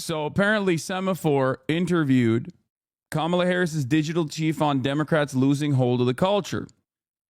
So apparently, Semaphore interviewed Kamala Harris's digital chief on Democrats losing hold of the culture.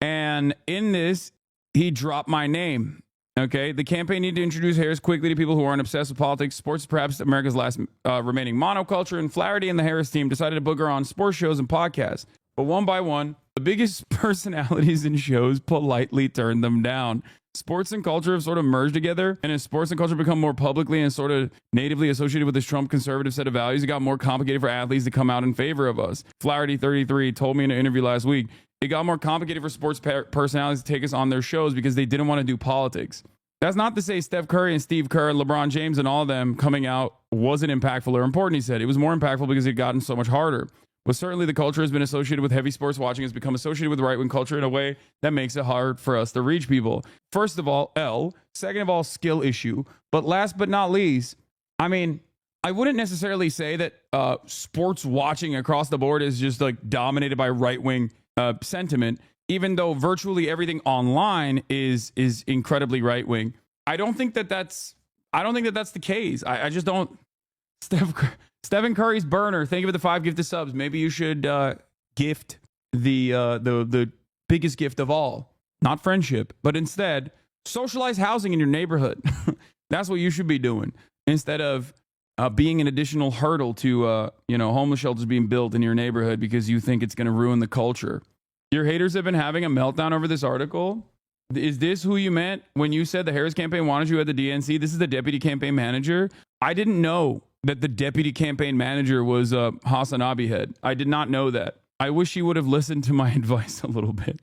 And in this, he dropped my name. Okay. The campaign needed to introduce Harris quickly to people who aren't obsessed with politics. Sports is perhaps America's last remaining monoculture. And Flaherty and the Harris team decided to book her on sports shows and podcasts. But one by one, the biggest personalities in shows politely turned them down. Sports and culture have sort of merged together, and as sports and culture become more publicly and sort of natively associated with this Trump conservative set of values, it got more complicated for athletes to come out in favor of us. Flaherty, 33, told me in an interview last week, it got more complicated for sports personalities to take us on their shows because they didn't want to do politics. That's not to say Steph Curry and Steve Kerr and LeBron James and all of them coming out wasn't impactful or important, he said. It was more impactful because it had gotten so much harder. But certainly the culture has been associated with heavy sports watching, has become associated with right-wing culture in a way that makes it hard for us to reach people. First of all, L. Second of all, skill issue. But last but not least, I mean, I wouldn't necessarily say that sports watching across the board is just like dominated by right-wing sentiment, even though virtually everything online is incredibly right-wing. I don't think that that's the case. I just don't. Stephen Curry's burner. Thank you for the 5 gifted subs. Maybe you should gift the biggest gift of all, not friendship, but instead socialize housing in your neighborhood. That's what you should be doing instead of being an additional hurdle to homeless shelters being built in your neighborhood because you think it's going to ruin the culture. Your haters have been having a meltdown over this article. Is this who you meant when you said the Harris campaign wanted you at the DNC? This is the deputy campaign manager. I didn't know that the deputy campaign manager was Hassan Abihed. I did not know that. I wish he would have listened to my advice a little bit.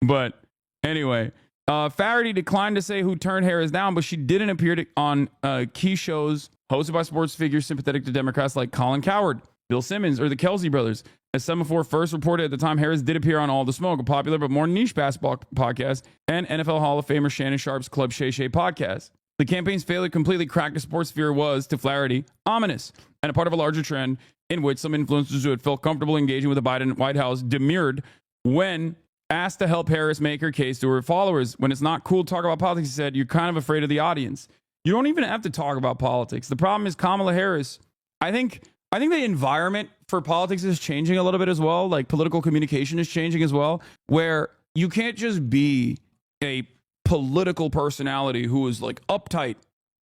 But anyway, Flaherty declined to say who turned Harris down, but she didn't appear on key shows hosted by sports figures sympathetic to Democrats like Colin Cowherd, Bill Simmons, or the Kelsey brothers. As Semaphore first reported at the time, Harris did appear on All the Smoke, a popular but more niche basketball podcast, and NFL Hall of Famer Shannon Sharp's Club Shay Shay podcast. The campaign's failure to completely crack the sports sphere was, to Flaherty, ominous, and a part of a larger trend in which some influencers who had felt comfortable engaging with the Biden White House demurred when asked to help Harris make her case to her followers. When it's not cool to talk about politics, he said, you're kind of afraid of the audience. You don't even have to talk about politics. The problem is Kamala Harris. I think the environment for politics is changing a little bit as well. Like political communication is changing as well, where you can't just be a political personality who is like uptight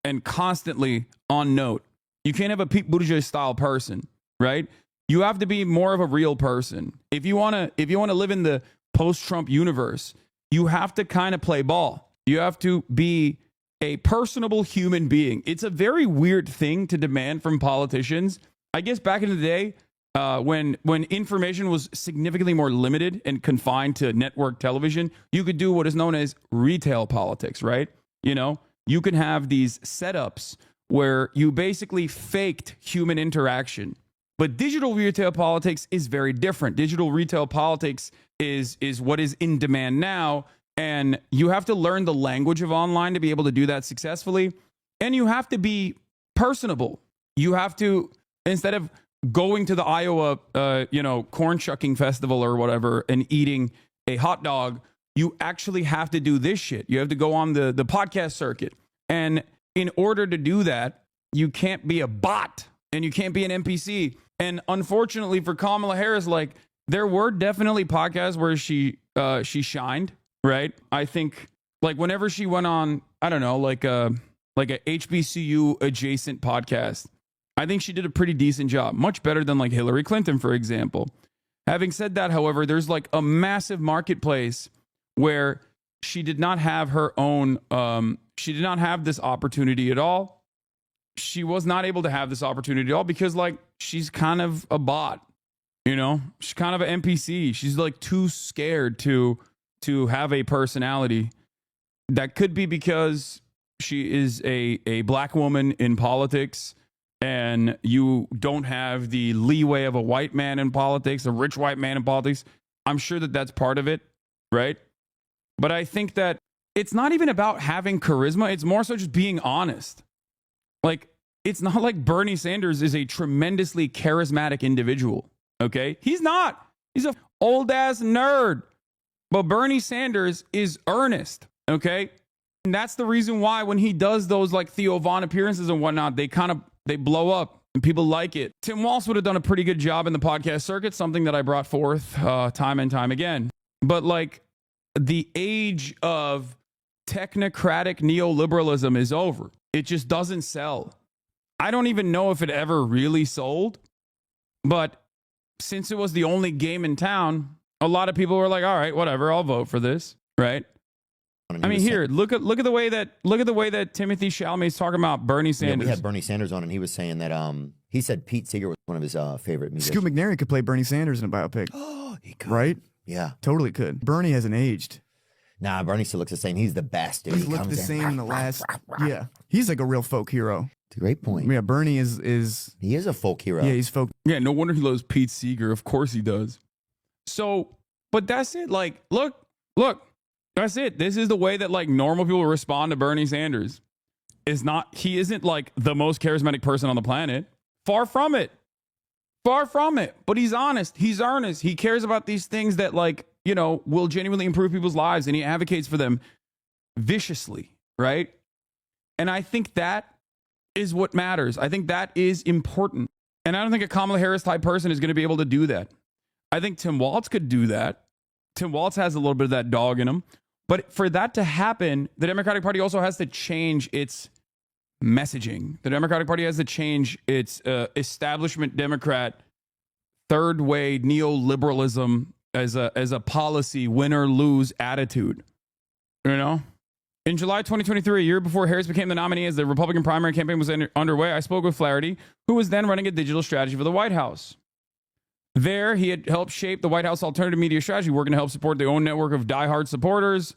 and constantly on note. You can't have a Pete Buttigieg style person, right? You have to be more of a real person. If you want to live in the post-Trump universe, you have to kind of play ball. You have to be a personable human being. It's a very weird thing to demand from politicians. I guess back in the day, when information was significantly more limited and confined to network television, you could do what is known as retail politics, right? You know, you can have these setups where you basically faked human interaction. But digital retail politics is very different. Digital retail politics is what is in demand now, and you have to learn the language of online to be able to do that successfully. And you have to be personable. You have to, instead of going to the Iowa, corn shucking festival or whatever and eating a hot dog, you actually have to do this shit. You have to go on the podcast circuit. And in order to do that, you can't be a bot and you can't be an NPC. And unfortunately for Kamala Harris, like there were definitely podcasts where she shined, right? I think like whenever she went on, I don't know, like a HBCU adjacent podcast, I think she did a pretty decent job, much better than like Hillary Clinton, for example. Having said that, however, there's like a massive marketplace where she did not have her own, she did not have this opportunity at all. She was not able to have this opportunity at all because like she's kind of a bot, you know, she's kind of an NPC. She's like too scared to have a personality. That could be because she is a black woman in politics. And you don't have the leeway of a white man in politics, a rich white man in politics. I'm sure that that's part of it, right? But I think that it's not even about having charisma. It's more so just being honest. Like, it's not like Bernie Sanders is a tremendously charismatic individual, okay? He's not. He's an old-ass nerd. But Bernie Sanders is earnest, okay? And that's the reason why when he does those like Theo Vaughn appearances and whatnot, they kind of They blow up and people like it. Tim Walz would have done a pretty good job in the podcast circuit, something that I brought forth time and time again. But like the age of technocratic neoliberalism is over. It just doesn't sell. I don't even know if it ever really sold, but since it was the only game in town, a lot of people were like, all right, whatever, I'll vote for this, right? I mean, here, look at the way that Timothy Chalamet's talking about Bernie Sanders. Yeah, we had Bernie Sanders on, and he was saying that he said Pete Seeger was one of his favorite musicians. Scoot McNairy could play Bernie Sanders in a biopic. Oh, he could. Right? Yeah. Totally could. Bernie hasn't aged. Nah, Bernie still looks the same. He's the best, dude. He's looked the same in the last... Yeah. He's like a real folk hero. Great point. Yeah, Bernie is... He is a folk hero. Yeah, he's folk. Yeah, no wonder he loves Pete Seeger. Of course he does. So, but that's it. Like, look, that's it. This is the way that like normal people respond to Bernie Sanders. He isn't like the most charismatic person on the planet. Far from it. Far from it. But he's honest. He's earnest. He cares about these things that like, you know, will genuinely improve people's lives, and he advocates for them viciously, right? And I think that is what matters. I think that is important. And I don't think a Kamala Harris type person is going to be able to do that. I think Tim Walz could do that. Tim Walz has a little bit of that dog in him. But for that to happen, the Democratic Party also has to change its messaging. The Democratic Party has to change its establishment Democrat, third way neoliberalism as a policy, win or lose attitude. You know? In July 2023, a year before Harris became the nominee as the Republican primary campaign was underway, I spoke with Flaherty, who was then running a digital strategy for the White House. There, he had helped shape the White House alternative media strategy, working to help support their own network of diehard supporters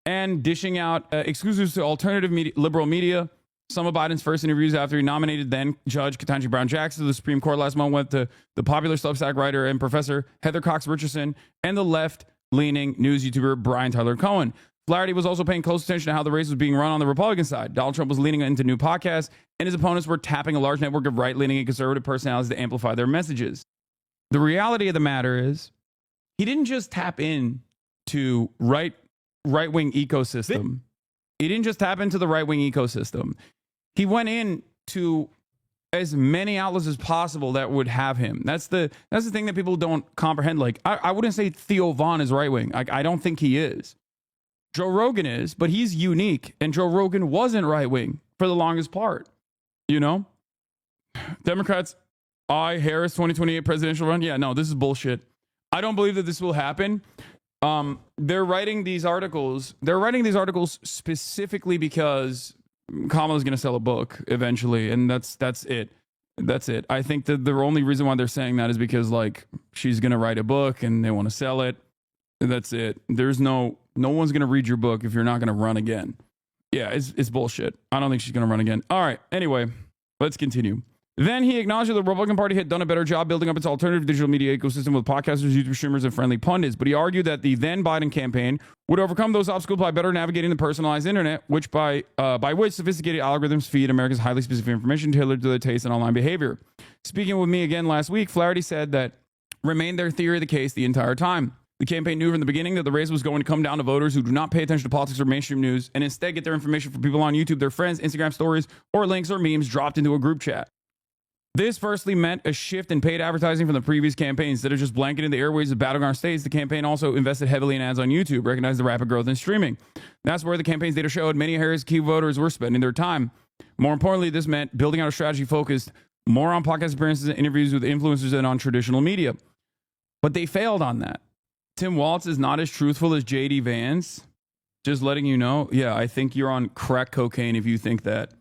and dishing out exclusives to alternative media, liberal media. Some of Biden's first interviews after he nominated then Judge Ketanji Brown Jackson to the Supreme Court last month went to the popular Substack writer and professor Heather Cox Richardson and the left-leaning news YouTuber Brian Tyler Cohen. Flaherty was also paying close attention to how the race was being run on the Republican side. Donald Trump was leaning into new podcasts, and his opponents were tapping a large network of right-leaning and conservative personalities to amplify their messages. The reality of the matter is, he didn't just tap in to right-wing ecosystem. He didn't just tap into the right-wing ecosystem. He went in to as many outlets as possible that would have him. That's the thing that people don't comprehend. Like, I wouldn't say Theo Vaughn is right-wing. I don't think he is. Joe Rogan is, but he's unique. And Joe Rogan wasn't right-wing for the longest part. You know? Democrats, Harris 2028 presidential run. Yeah, no, this is bullshit. I don't believe that this will happen. They're writing these articles. They're writing these articles specifically because Kamala's going to sell a book eventually, and that's it. That's it. I think that the only reason why they're saying that is because like she's going to write a book and they want to sell it. That's it. There's no one's going to read your book if you're not going to run again. Yeah, it's bullshit. I don't think she's going to run again. All right. Anyway, let's continue. Then he acknowledged that the Republican Party had done a better job building up its alternative digital media ecosystem with podcasters, YouTube streamers, and friendly pundits. But he argued that the then Biden campaign would overcome those obstacles by better navigating the personalized internet, which by which sophisticated algorithms feed America's highly specific information tailored to their taste and online behavior. Speaking with me again last week, Flaherty said that remained their theory of the case the entire time. The campaign knew from the beginning that the race was going to come down to voters who do not pay attention to politics or mainstream news and instead get their information from people on YouTube, their friends, Instagram stories, or links or memes dropped into a group chat. This firstly meant a shift in paid advertising from the previous campaign. Instead of just blanketing the airwaves of battleground states, the campaign also invested heavily in ads on YouTube, recognized the rapid growth in streaming. That's where the campaign's data showed many of Harris' key voters were spending their time. More importantly, this meant building out a strategy focused more on podcast appearances and interviews with influencers than on traditional media. But they failed on that. Tim Walz is not as truthful as J.D. Vance. Just letting you know. Yeah, I think you're on crack cocaine if you think that.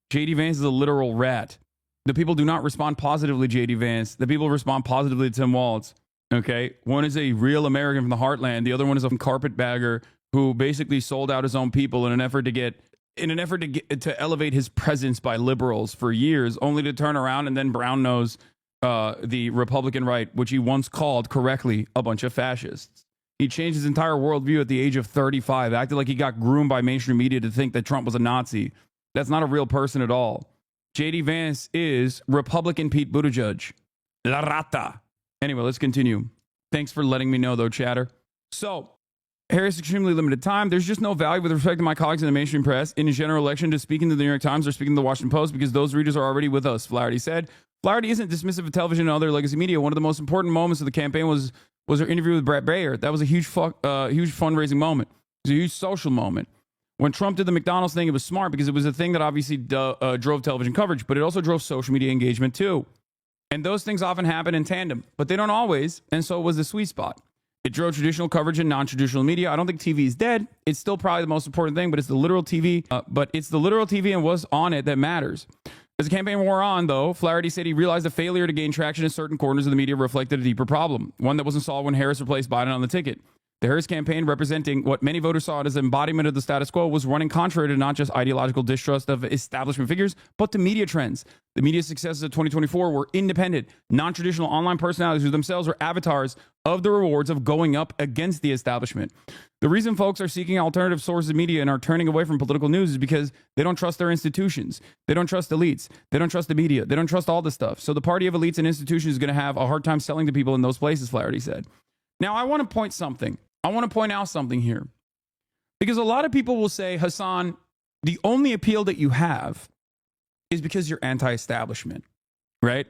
J.D. Vance is a literal rat. The people do not respond positively to J.D. Vance. The people respond positively to Tim Walz. Okay? One is a real American from the heartland. The other one is a carpetbagger who basically sold out his own people in an effort to elevate his presence by liberals for years, only to turn around and then brown nose the Republican right, which he once called correctly a bunch of fascists. He changed his entire worldview at the age of 35, acted like he got groomed by mainstream media to think that Trump was a Nazi. That's not a real person at all. J.D. Vance is Republican Pete Buttigieg. La rata. Anyway, let's continue. Thanks for letting me know, though, chatter. So, Harris extremely limited time. There's just no value with respect to my colleagues in the mainstream press in a general election to speaking to the New York Times or speaking to the Washington Post because those readers are already with us, Flaherty said. Flaherty isn't dismissive of television and other legacy media. One of the most important moments of the campaign was her interview with Brett Baer. That was a huge fundraising moment. It was a huge social moment. When Trump did the McDonald's thing, it was smart because it was a thing that obviously drove television coverage, but it also drove social media engagement too. And those things often happen in tandem, but they don't always. And so it was the sweet spot. It drove traditional coverage and non-traditional media. I don't think TV is dead. It's still probably the most important thing, but it's the literal TV. And what's on it that matters. As the campaign wore on, though, Flaherty said he realized the failure to gain traction in certain corners of the media reflected a deeper problem, one that wasn't solved when Harris replaced Biden on the ticket. The Harris campaign, representing what many voters saw as embodiment of the status quo, was running contrary to not just ideological distrust of establishment figures, but to media trends. The media successes of 2024 were independent, non-traditional online personalities who themselves were avatars of the rewards of going up against the establishment. The reason folks are seeking alternative sources of media and are turning away from political news is because they don't trust their institutions. They don't trust elites. They don't trust the media. They don't trust all this stuff. So the party of elites and institutions is going to have a hard time selling to people in those places, Flaherty said. Now, I want to point out something here. Because a lot of people will say, Hassan, the only appeal that you have is because you're anti-establishment, right?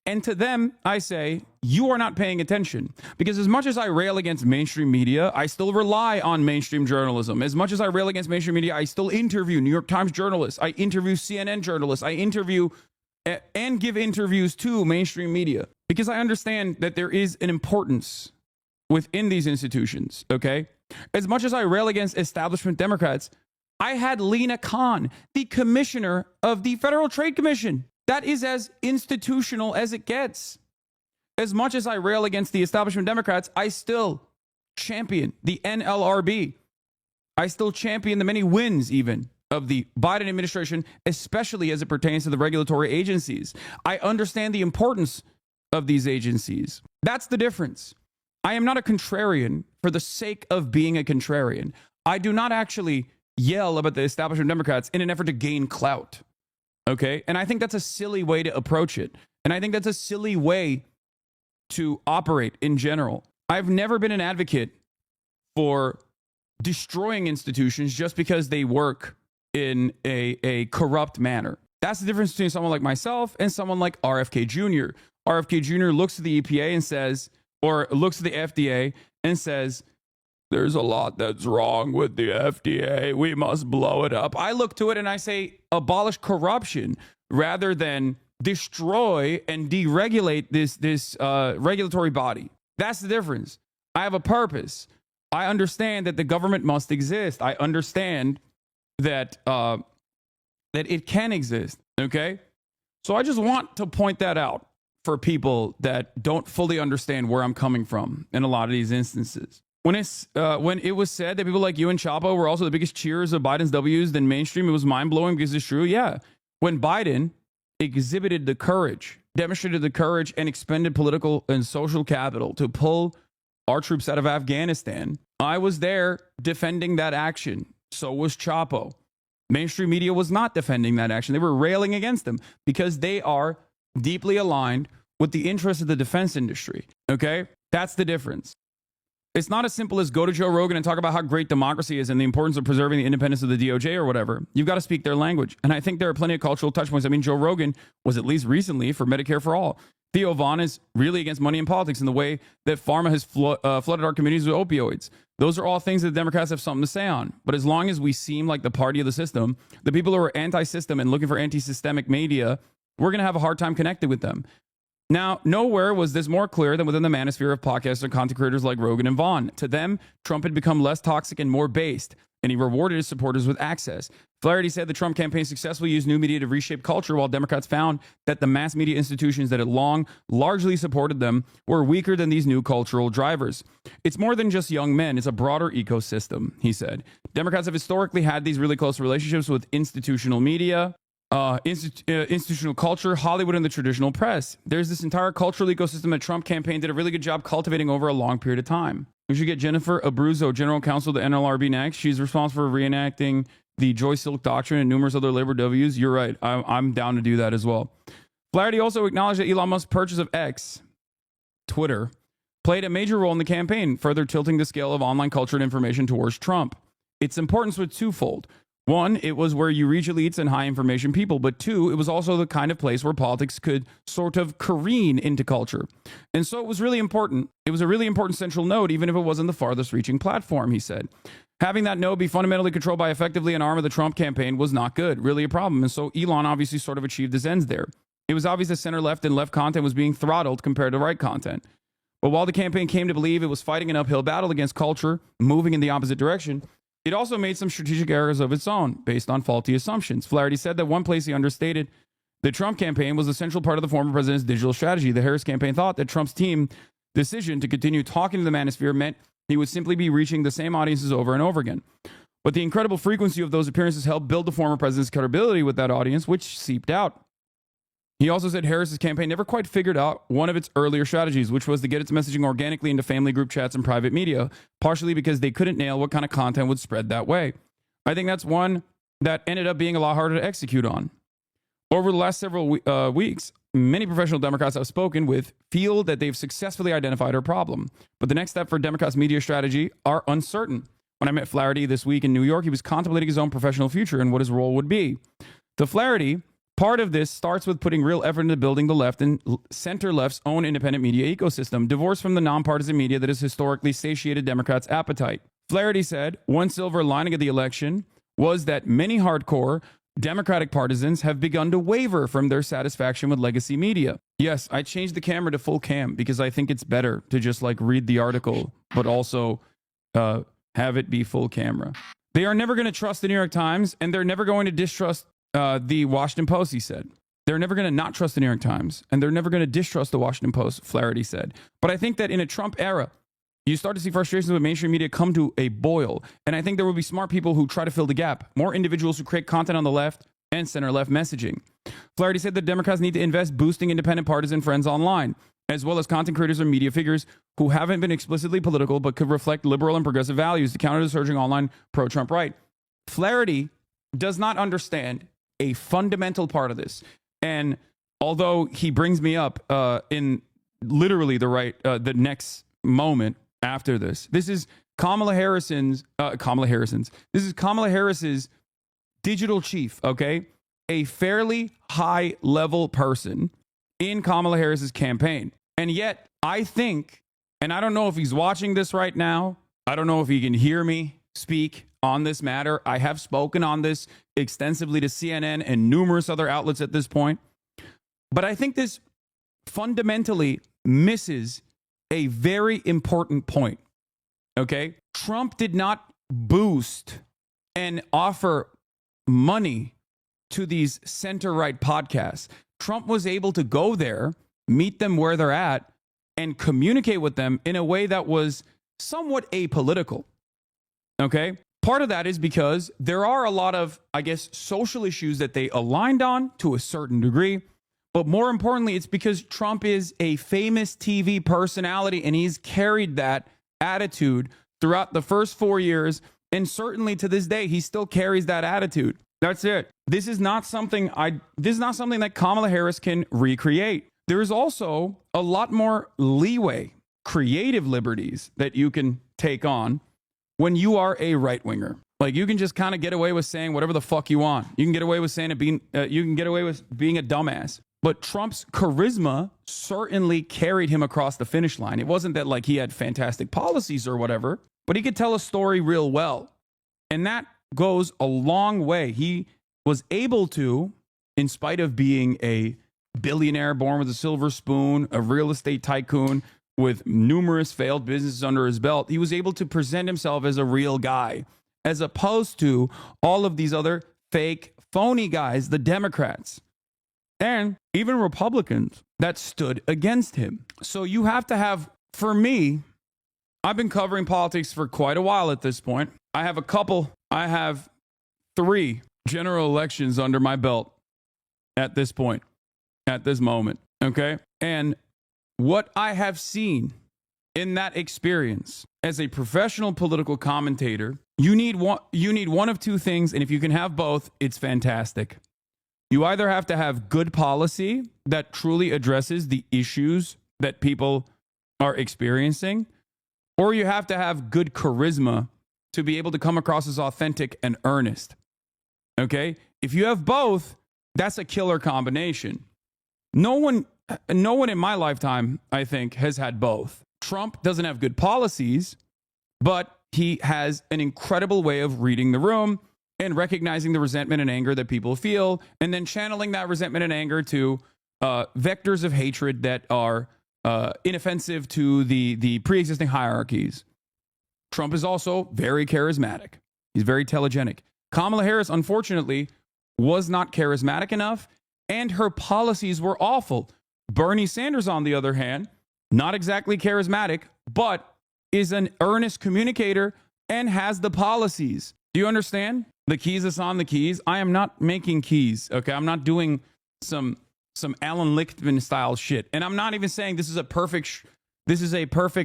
And to them, I say, you are not paying attention. Because as much as I rail against mainstream media, I still rely on mainstream journalism. As much as I rail against mainstream media, I still interview New York Times journalists. I interview CNN journalists. I interview and give interviews to mainstream media. Because I understand that there is an importance within these institutions, okay? As much as I rail against establishment Democrats, I had Lena Khan, the commissioner of the Federal Trade Commission. That is as institutional as it gets. As much as I rail against the establishment Democrats, I still champion the NLRB. I still champion the many wins even of the Biden administration, especially as it pertains to the regulatory agencies. I understand the importance of these agencies. That's the difference. I am not a contrarian for the sake of being a contrarian. I do not actually yell about the establishment Democrats in an effort to gain clout. Okay? And I think that's a silly way to approach it. And I think that's a silly way to operate in general. I've never been an advocate for destroying institutions just because they work in a corrupt manner. That's the difference between someone like myself and someone like RFK Jr. RFK Jr. looks at the EPA and says, or looks at the FDA and says, there's a lot that's wrong with the FDA. We must blow it up. I look to it and I say, abolish corruption rather than destroy and deregulate this regulatory body. That's the difference. I have a purpose. I understand that the government must exist. I understand that that it can exist. Okay, so I just want to point that out for people that don't fully understand where I'm coming from in a lot of these instances. When it was said that people like you and Chapo were also the biggest cheers of Biden's W's than mainstream, it was mind-blowing because it's true. Yeah. When Biden exhibited the courage, demonstrated the courage and expended political and social capital to pull our troops out of Afghanistan, I was there defending that action. So was Chapo. Mainstream media was not defending that action. They were railing against them because they are deeply aligned with the interests of the defense industry. Okay? That's the difference. It's not as simple as go to Joe Rogan and talk about how great democracy is and the importance of preserving the independence of the DOJ or whatever. You've got to speak their language. And I think there are plenty of cultural touch points. I mean, Joe Rogan was at least recently for Medicare for All. Theo Vaughn is really against money in politics and the way that pharma has flooded our communities with opioids. Those are all things that the Democrats have something to say on. But as long as we seem like the party of the system, the people who are anti-system and looking for anti-systemic media, we're going to have a hard time connecting with them. Now, nowhere was this more clear than within the manosphere of podcasts and content creators like Rogan and Vaughn. To them, Trump had become less toxic and more based, and he rewarded his supporters with access. Flaherty said the Trump campaign successfully used new media to reshape culture, while Democrats found that the mass media institutions that had long largely supported them were weaker than these new cultural drivers. It's more than just young men. It's a broader ecosystem, he said. Democrats have historically had these really close relationships with institutional media, institutional culture, Hollywood, and the traditional press. There's this entire cultural ecosystem that Trump campaign did a really good job cultivating over a long period of time. We should get Jennifer Abruzzo, general counsel of the NLRB, next. She's responsible for reenacting the Joy Silk Doctrine and numerous other labor W's. You're right. I'm down to do that as well. Flaherty also acknowledged that Elon Musk's purchase of X, Twitter, played a major role in the campaign, further tilting the scale of online culture and information towards Trump. Its importance was twofold. One, it was where you reach elites and high information people, but two, it was also the kind of place where politics could sort of careen into culture. And so it was really important. It was a really important central node, even if it wasn't the farthest reaching platform, he said. Having that node be fundamentally controlled by effectively an arm of the Trump campaign was not good, really a problem. And so Elon obviously sort of achieved his ends there. It was obvious that center left and left content was being throttled compared to right content. But while the campaign came to believe it was fighting an uphill battle against culture, moving in the opposite direction, it also made some strategic errors of its own based on faulty assumptions. Flaherty said that one place he understated the Trump campaign was a central part of the former president's digital strategy. The Harris campaign thought that Trump's team decision to continue talking to the manosphere meant he would simply be reaching the same audiences over and over again. But the incredible frequency of those appearances helped build the former president's credibility with that audience, which seeped out. He also said Harris's campaign never quite figured out one of its earlier strategies, which was to get its messaging organically into family group chats and private media, partially because they couldn't nail what kind of content would spread that way. I think that's one that ended up being a lot harder to execute on. Over the last several weeks, many professional Democrats I've spoken with feel that they've successfully identified her problem. But the next step for Democrats' media strategy are uncertain. When I met Flaherty this week in New York, he was contemplating his own professional future and what his role would be. To Flaherty, part of this starts with putting real effort into building the left and center left's own independent media ecosystem, divorced from the nonpartisan media that has historically satiated Democrats' appetite. Flaherty said one silver lining of the election was that many hardcore Democratic partisans have begun to waver from their satisfaction with legacy media. Yes, I changed the camera to full cam because I think it's better to just like read the article, but also have it be full camera. They are never going to trust the New York Times, and they're never going to distrust the Washington Post, he said. They're never going to not trust the New York Times, and they're never going to distrust the Washington Post, Flaherty said. But I think that in a Trump era, you start to see frustrations with mainstream media come to a boil. And I think there will be smart people who try to fill the gap, more individuals who create content on the left and center-left messaging. Flaherty said that Democrats need to invest boosting independent partisan friends online, as well as content creators or media figures who haven't been explicitly political but could reflect liberal and progressive values to counter the surging online pro-Trump right. Flaherty does not understand a fundamental part of this. And although he brings me up in literally the next moment after this, this is Kamala Harris's digital chief, okay? A fairly high level person in Kamala Harris's campaign. And yet I think, and I don't know if he's watching this right now, I don't know if he can hear me speak on this matter. I have spoken on this extensively to CNN and numerous other outlets at this point. But I think this fundamentally misses a very important point. Okay? Trump did not boost and offer money to these center-right podcasts. Trump was able to go there, meet them where they're at, and communicate with them in a way that was somewhat apolitical. Okay? Part of that is because there are a lot of, I guess, social issues that they aligned on to a certain degree. But more importantly, it's because Trump is a famous TV personality and he's carried that attitude throughout the first 4 years. And certainly to this day, he still carries that attitude. That's it. This is not something that Kamala Harris can recreate. There is also a lot more leeway, creative liberties that you can take on when you are a right winger. Like you can just kind of get away with saying whatever the fuck you want. You can get away with saying you can get away with being a dumbass. But Trump's charisma certainly carried him across the finish line. It wasn't that like he had fantastic policies or whatever, but he could tell a story real well. And that goes a long way. He was able to, in spite of being a billionaire born with a silver spoon, a real estate tycoon with numerous failed businesses under his belt, he was able to present himself as a real guy, as opposed to all of these other fake, phony guys, the Democrats, and even Republicans that stood against him. So you have to have, for me, I've been covering politics for quite a while at this point. I have 3 general elections under my belt at this point, at this moment, okay? And what I have seen in that experience as a professional political commentator, you need one of 2 things, and if you can have both, it's fantastic. You either have to have good policy that truly addresses the issues that people are experiencing, or you have to have good charisma to be able to come across as authentic and earnest. Okay? If you have both, that's a killer combination. No one in my lifetime, I think, has had both. Trump doesn't have good policies, but he has an incredible way of reading the room and recognizing the resentment and anger that people feel, and then channeling that resentment and anger to vectors of hatred that are inoffensive to the pre-existing hierarchies. Trump is also very charismatic. He's very telegenic. Kamala Harris, unfortunately, was not charismatic enough, and her policies were awful. Bernie Sanders, on the other hand, not exactly charismatic, but is an earnest communicator and has the policies. Do you understand? The keys is on the keys. I am not making keys, okay? I'm not doing some Alan Lichtman style shit. And I'm not even saying this is a perfect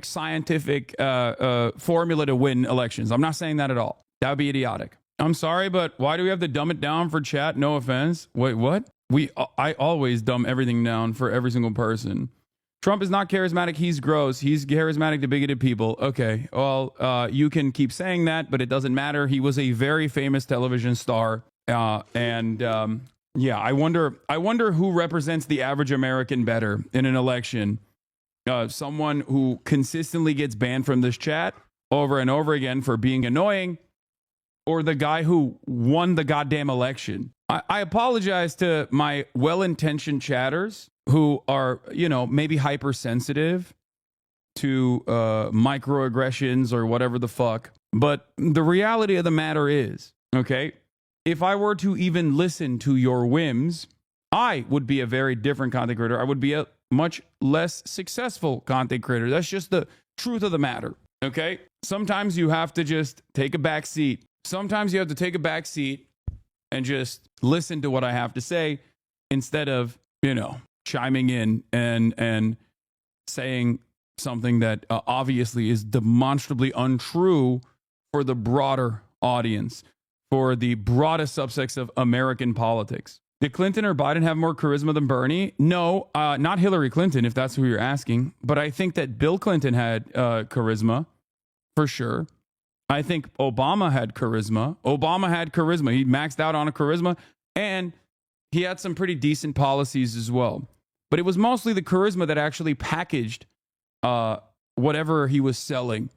scientific formula to win elections. I'm not saying that at all. That would be idiotic. I'm sorry, but why do we have to dumb it down for chat? No offense. Wait, what? I always dumb everything down for every single person. Trump is not charismatic. He's gross. He's charismatic to bigoted people. Okay, well, you can keep saying that, but it doesn't matter. He was a very famous television star. Yeah, I wonder who represents the average American better in an election. Someone who consistently gets banned from this chat over and over again for being annoying, or the guy who won the goddamn election. I apologize to my well-intentioned chatters who are, maybe hypersensitive to microaggressions or whatever the fuck. But the reality of the matter is, okay, if I were to even listen to your whims, I would be a very different content creator. I would be a much less successful content creator. That's just the truth of the matter, okay? Sometimes you have to just take a back seat. Sometimes you have to take a back seat and just listen to what I have to say instead of, chiming in and saying something that obviously is demonstrably untrue for the broader audience, for the broadest subsects of American politics. Did Clinton or Biden have more charisma than Bernie? No, not Hillary Clinton, if that's who you're asking. But I think that Bill Clinton had charisma, for sure. I think Obama had charisma. He maxed out on a charisma, and he had some pretty decent policies as well. But it was mostly the charisma that actually packaged whatever he was selling.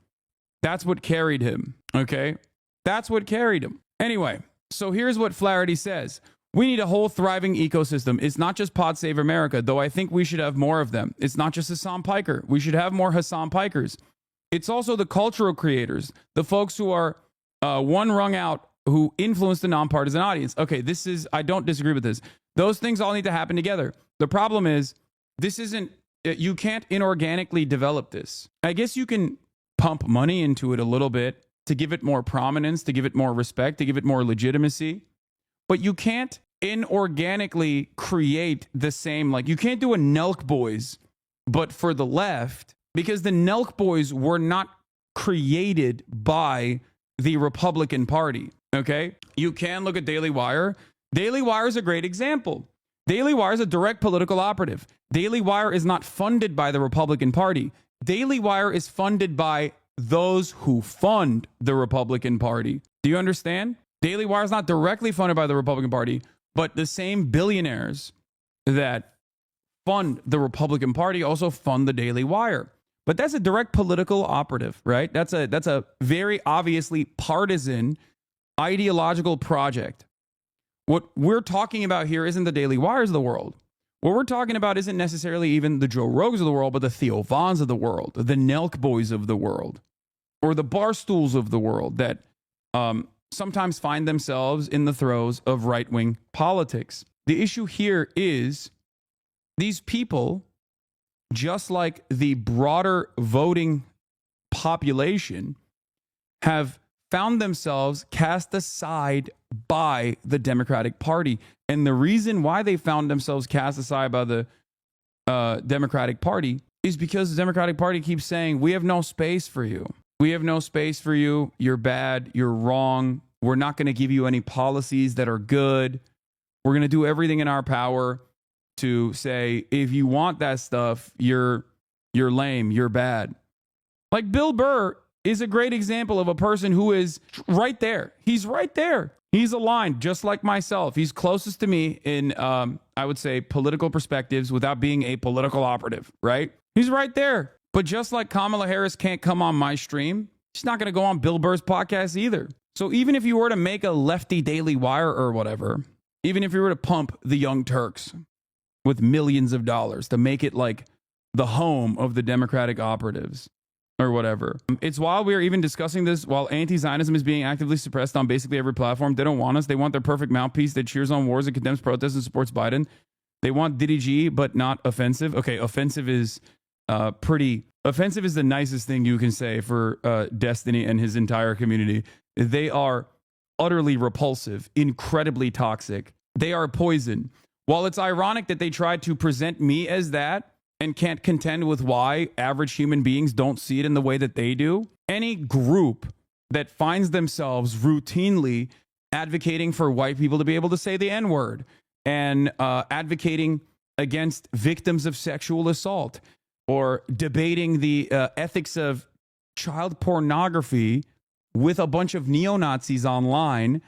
That's what carried him, okay? That's what carried him. Anyway, so here's what Flaherty says. We need a whole thriving ecosystem. It's not just Pod Save America, though I think we should have more of them. It's not just Hassan Piker. We should have more Hassan Pikers. It's also the cultural creators, the folks who are one rung out, who influence the nonpartisan audience. Okay, I don't disagree with this. Those things all need to happen together. The problem is, you can't inorganically develop this. I guess you can pump money into it a little bit to give it more prominence, to give it more respect, to give it more legitimacy. But you can't inorganically create the same, you can't do a Nelk Boys, but for the left, because the Nelk Boys were not created by the Republican Party. Okay, you can look at Daily Wire. Daily Wire is a great example. Daily Wire is a direct political operative. Daily Wire is not funded by the Republican Party. Daily Wire is funded by those who fund the Republican Party. Do you understand? Daily Wire is not directly funded by the Republican Party, but the same billionaires that fund the Republican Party also fund the Daily Wire. But that's a direct political operative, right? That's a very obviously partisan ideological project. What we're talking about here isn't the Daily Wires of the world. What we're talking about isn't necessarily even the Joe Rogans of the world, but the Theo Vons of the world, the Nelk Boys of the world, or the Barstools of the world that sometimes find themselves in the throes of right-wing politics. The issue here is these people, just like the broader voting population, have found themselves cast aside by the Democratic Party. And the reason why they found themselves cast aside by the Democratic Party is because the Democratic Party keeps saying, we have no space for you. We have no space for you. You're bad. You're wrong. We're not going to give you any policies that are good. We're going to do everything in our power to say, if you want that stuff, you're you're lame, you're bad. Like Bill Burr is a great example of a person who is right there. He's right there. He's aligned just like myself. He's closest to me in, I would say, political perspectives without being a political operative, right? He's right there. But just like Kamala Harris can't come on my stream, she's not going to go on Bill Burr's podcast either. So even if you were to make a lefty Daily Wire or whatever, even if you were to pump the Young Turks with millions of dollars to make it like the home of the Democratic operatives or whatever. It's while we are even discussing this, while anti-Zionism is being actively suppressed on basically every platform, they don't want us. They want their perfect mouthpiece that cheers on wars and condemns protests and supports Biden. They want DDG, but not offensive. Okay, offensive is offensive is the nicest thing you can say for Destiny and his entire community. They are utterly repulsive, incredibly toxic. They are poison. While it's ironic that they tried to present me as that and can't contend with why average human beings don't see it in the way that they do, any group that finds themselves routinely advocating for white people to be able to say the N-word and advocating against victims of sexual assault or debating the ethics of child pornography with a bunch of neo-Nazis online,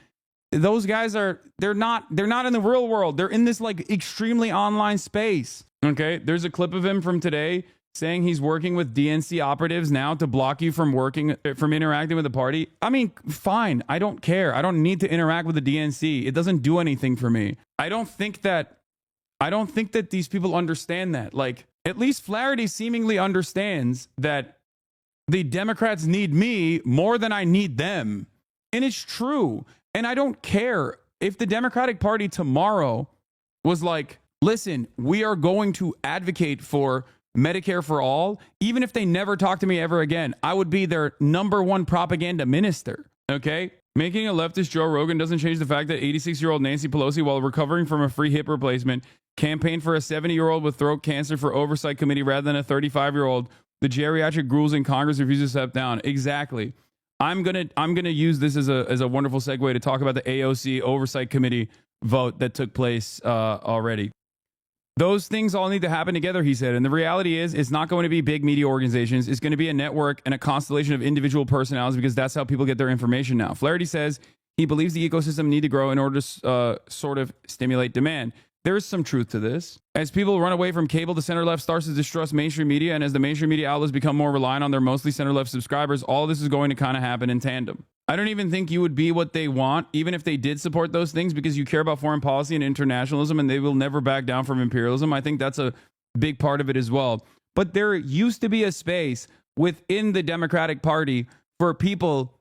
those guys they're not in the real world. They're in this like extremely online space. Okay, there's a clip of him from today saying he's working with DNC operatives now to block you from interacting with the party. I mean, fine. I don't care. I don't need to interact with the DNC. It doesn't do anything for me. I don't think that these people understand that. Like, at least Flaherty seemingly understands that the Democrats need me more than I need them. And it's true. And I don't care if the Democratic Party tomorrow was like, listen, we are going to advocate for Medicare for all. Even if they never talk to me ever again, I would be their number one propaganda minister. Okay? Making a leftist Joe Rogan doesn't change the fact that 86-year-old Nancy Pelosi, while recovering from a free hip replacement, campaigned for a 70-year-old with throat cancer for oversight committee rather than a 35-year-old. The geriatric ghouls in Congress refuse to step down. Exactly. I'm gonna use this as a wonderful segue to talk about the AOC oversight committee vote that took place already. Those things all need to happen together, he said. And the reality is, it's not going to be big media organizations. It's going to be a network and a constellation of individual personalities because that's how people get their information now. Flaherty says he believes the ecosystem need to grow in order to sort of stimulate demand. There is some truth to this. As people run away from cable, the center-left starts to distrust mainstream media, and as the mainstream media outlets become more reliant on their mostly center-left subscribers, all this is going to kind of happen in tandem. I don't even think you would be what they want, even if they did support those things, because you care about foreign policy and internationalism, and they will never back down from imperialism. I think that's a big part of it as well. But there used to be a space within the Democratic Party for people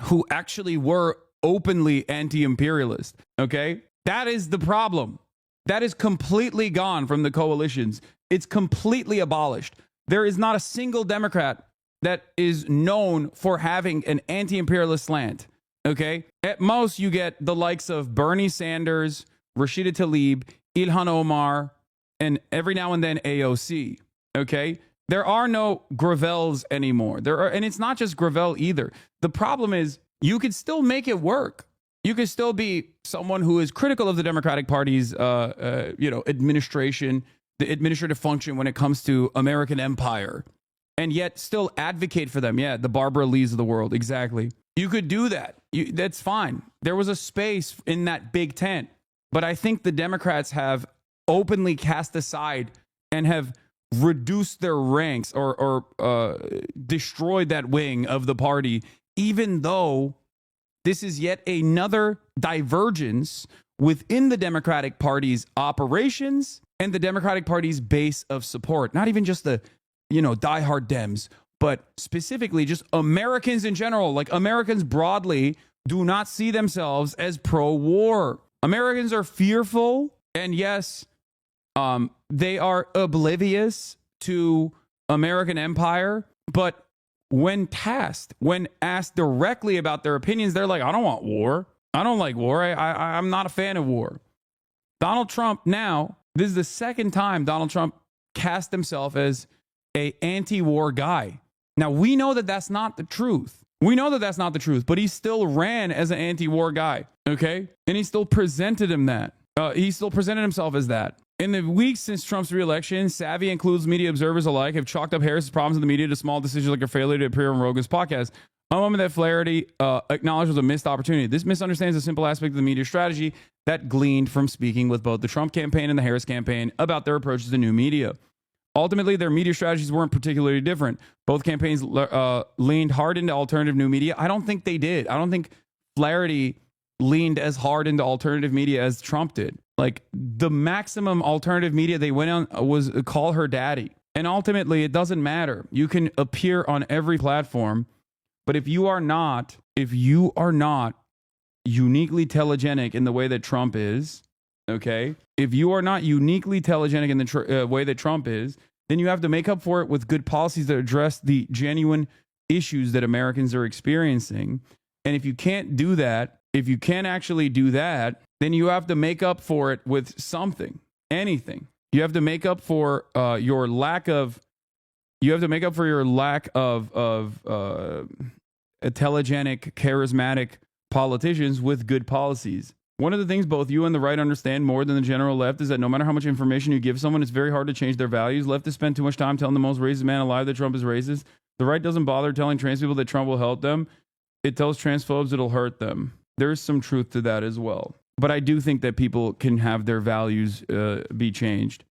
who actually were openly anti-imperialist, okay? That is the problem. That is completely gone from the coalitions. It's completely abolished. There is not a single Democrat that is known for having an anti-imperialist slant, okay? At most, you get the likes of Bernie Sanders, Rashida Tlaib, Ilhan Omar, and every now and then AOC, okay? There are no Gravels anymore. And it's not just Gravel either. The problem is you could still make it work. You could still be someone who is critical of the Democratic Party's, administration, the administrative function when it comes to American empire, and yet still advocate for them. Yeah, the Barbara Lees of the world. Exactly. You could do that. That's fine. There was a space in that big tent. But I think the Democrats have openly cast aside and have reduced their ranks or destroyed that wing of the party, even though this is yet another divergence within the Democratic Party's operations and the Democratic Party's base of support. Not even just the, diehard Dems, but specifically just Americans in general. Like, Americans broadly do not see themselves as pro-war. Americans are fearful, and yes, they are oblivious to American empire, but when asked directly about their opinions, they're like, I don't want war. I don't like war. I'm not a fan of war. Donald Trump now, this is the second time Donald Trump cast himself as a anti-war guy. Now, we know that that's not the truth. But he still ran as an anti-war guy, okay? And he still presented himself as that. In the weeks since Trump's reelection, savvy and clueless media observers alike have chalked up Harris's problems in the media to small decisions like her failure to appear on Rogan's podcast. A moment that Flaherty acknowledged was a missed opportunity. This misunderstands a simple aspect of the media strategy that gleaned from speaking with both the Trump campaign and the Harris campaign about their approaches to new media. Ultimately, their media strategies weren't particularly different. Both campaigns leaned hard into alternative new media. I don't think they did. I don't think Flaherty leaned as hard into alternative media as Trump did. Like, the maximum alternative media they went on was call her daddy. And ultimately, it doesn't matter. You can appear on every platform, but if you are not uniquely telegenic in the way that Trump is, okay? If you are not uniquely telegenic in the way that Trump is, then you have to make up for it with good policies that address the genuine issues that Americans are experiencing. And if you can't do that, if you can't actually do that, then you have to make up for it with something, anything. You have to make up for your lack of telegenic, charismatic politicians with good policies. One of the things both you and the right understand more than the general left is that no matter how much information you give someone, it's very hard to change their values. Leftists spend too much time telling the most racist man alive that Trump is racist. The right doesn't bother telling trans people that Trump will help them. It tells transphobes it'll hurt them. There's some truth to that as well. But I do think that people can have their values be changed.